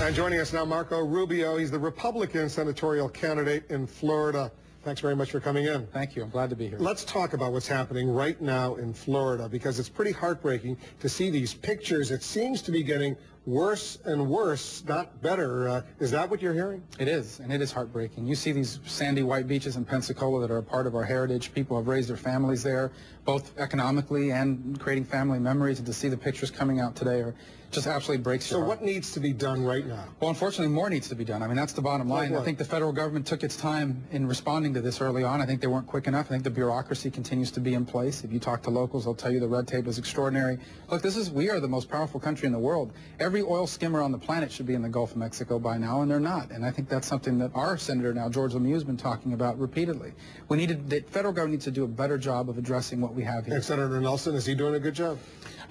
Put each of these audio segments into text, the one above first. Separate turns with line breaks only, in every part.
And joining us now, Marco Rubio. He's the Republican senatorial candidate in Florida. Thanks very much for coming in.
Thank you. I'm glad to be here.
Let's talk about what's happening right now in Florida, because it's pretty heartbreaking to see these pictures. It seems to be getting worse and worse, not better. Is that what you're hearing?
It is, and it is heartbreaking. You see these sandy white beaches in Pensacola that are a part of our heritage. People have raised their families there, both economically and creating family memories, and to see the pictures coming out today are just absolutely breaks your heart.
So what needs to be done right now?
Well, unfortunately, more needs to be done. I mean, that's the bottom line. I think the federal government took its time in responding to this early on. I think they weren't quick enough. I think the bureaucracy continues to be in place. If you talk to locals, they'll tell you the red tape is extraordinary. Look, we are the most powerful country in the world. Every oil skimmer on the planet should be in the Gulf of Mexico by now, and they're not. And I think that's something that our senator now, George Lemieux, has been talking about repeatedly. The federal government needs to do a better job of addressing what we have here.
And Senator Nelson, is he doing a good job?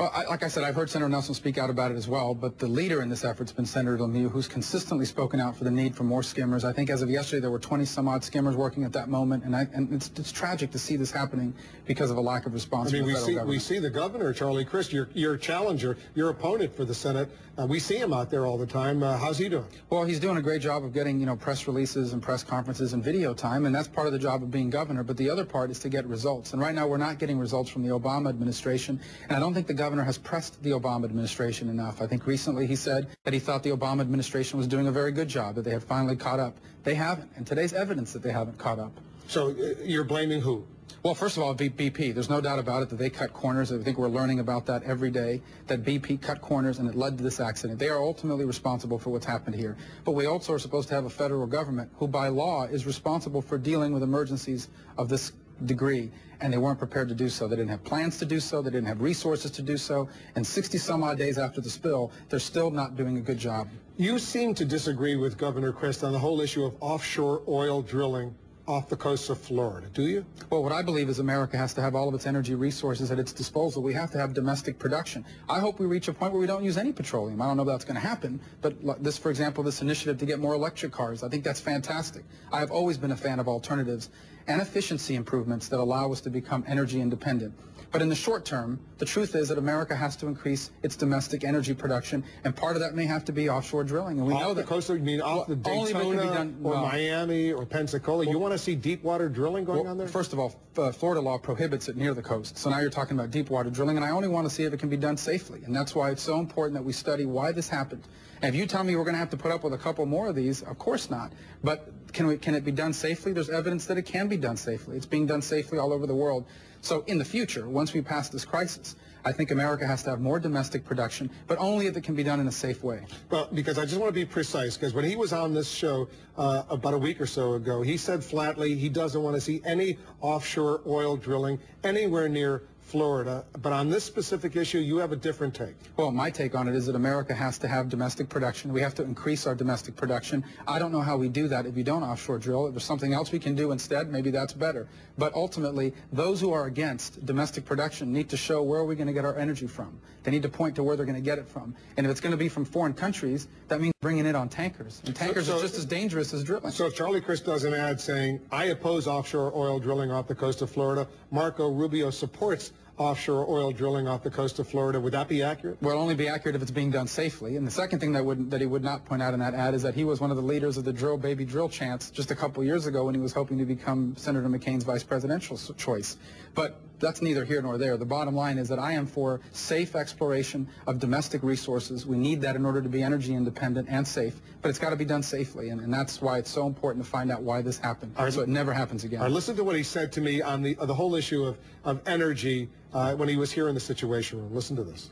Well, like I said, I've heard Senator Nelson speak out about it as well, but the leader in this effort has been Senator Lemieux, who's consistently spoken out for the need for more skimmers. I think as of yesterday, there were 20-some-odd skimmers working at that moment, and it's tragic to see this happening because of a lack of response from the federal government.
We see the governor, Charlie Crist, your challenger, your opponent for the Senate. We see him out there all the time. How's he doing?
Well, he's doing a great job of getting, press releases and press conferences and video time, and that's part of the job of being governor, but the other part is to get results. And right now, we're not getting results from the Obama administration, and I don't think the governor has pressed the Obama administration enough. I think recently he said that he thought the Obama administration was doing a very good job, that they had finally caught up. They haven't, and today's evidence that they haven't caught up.
So you're blaming who?
Well, first of all, BP. There's no doubt about it that they cut corners. I think we're learning about that every day, that BP cut corners and it led to this accident. They are ultimately responsible for what's happened here. But we also are supposed to have a federal government who, by law, is responsible for dealing with emergencies of this degree, and they weren't prepared to do so. They didn't have plans to do so. They didn't have resources to do so. And 60-some-odd days after the spill, they're still not doing a good job.
You seem to disagree with Governor Crist on the whole issue of offshore oil drilling off the coast of Florida, do you?
Well, what I believe is America has to have all of its energy resources at its disposal. We have to have domestic production. I hope we reach a point where we don't use any petroleum. I don't know if that's going to happen, but this, for example, this initiative to get more electric cars, I think that's fantastic. I have always been a fan of alternatives and efficiency improvements that allow us to become energy independent. But in the short term, the truth is that America has to increase its domestic energy production, and part of that may have to be offshore drilling. And we know that.
Off the coast, you mean off the Daytona or Miami or Pensacola? You want to see deep water drilling going on there?
First of all, Florida law prohibits it near the coast. So now you're talking about deep water drilling, and I only want to see if it can be done safely. And that's why it's so important that we study why this happened. And if you tell me we're going to have to put up with a couple more of these, of course not. But can it be done safely? There's evidence that it can be done safely. It's being done safely all over the world. So in the future, once we pass this crisis, I think America has to have more domestic production, but only if it can be done in a safe way.
Well, because I just want to be precise, because when he was on this show about a week or so ago, he said flatly he doesn't want to see any offshore oil drilling anywhere near Florida. But on this specific issue, you have a different take.
Well, my take on it is that America has to have domestic production. We have to increase our domestic production. I don't know how we do that if you don't offshore drill. If there's something else we can do instead, maybe that's better. But ultimately, those who are against domestic production need to show where are we going to get our energy from. They need to point to where they're going to get it from. And if it's going to be from foreign countries, that means bringing it on tankers. And tankers are just as dangerous as drilling.
So if Charlie Crist does an ad saying, I oppose offshore oil drilling off the coast of Florida, Marco Rubio supports offshore oil drilling off the coast of Florida, would that be accurate?
Well, it'll only be accurate if it's being done safely. And the second thing that he would not point out in that ad is that he was one of the leaders of the drill baby drill chants just a couple years ago when he was hoping to become Senator McCain's vice presidential choice. But that's neither here nor there. The bottom line is that I am for safe exploration of domestic resources. We need that in order to be energy independent and safe, but it's got to be done safely, and that's why it's so important to find out why this happened, so it never happens again.
Listen to what he said to me on the whole issue of energy when he was here in the Situation Room. Listen to this.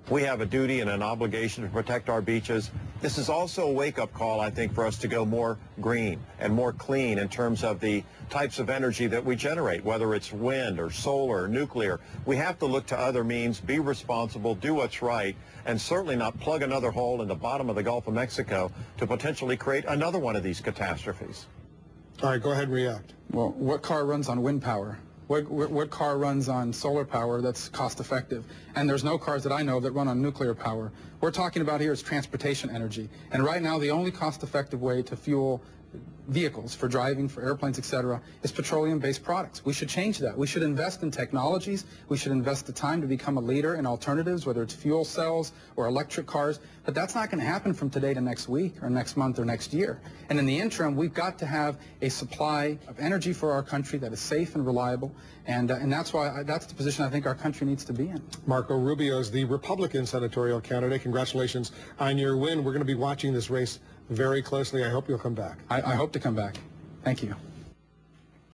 We have a duty and an obligation to protect our beaches. This is also a wake-up call, I think, for us to go more green and more clean in terms of the types of energy that we generate, whether it's wind or solar or nuclear. We have to look to other means, be responsible, do what's right, and certainly not plug another hole in the bottom of the Gulf of Mexico to potentially create another one of these catastrophes.
All right, go ahead and react.
Well, what car runs on wind power? What car runs on solar power that's cost effective? And there's no cars that I know that run on nuclear power. We're talking about here is transportation energy. And right now, the only cost effective way to fuel vehicles, for driving, for airplanes, etc., is petroleum-based products. We should change that. We should invest in technologies. We should invest the time to become a leader in alternatives, whether it's fuel cells or electric cars. But that's not going to happen from today to next week or next month or next year. And in the interim, we've got to have a supply of energy for our country that is safe and reliable. And that's why that's the position I think our country needs to be in.
Marco Rubio is the Republican senatorial candidate. Congratulations on your win. We're going to be watching this race very closely. I hope you'll come back.
I hope to come back. Thank you.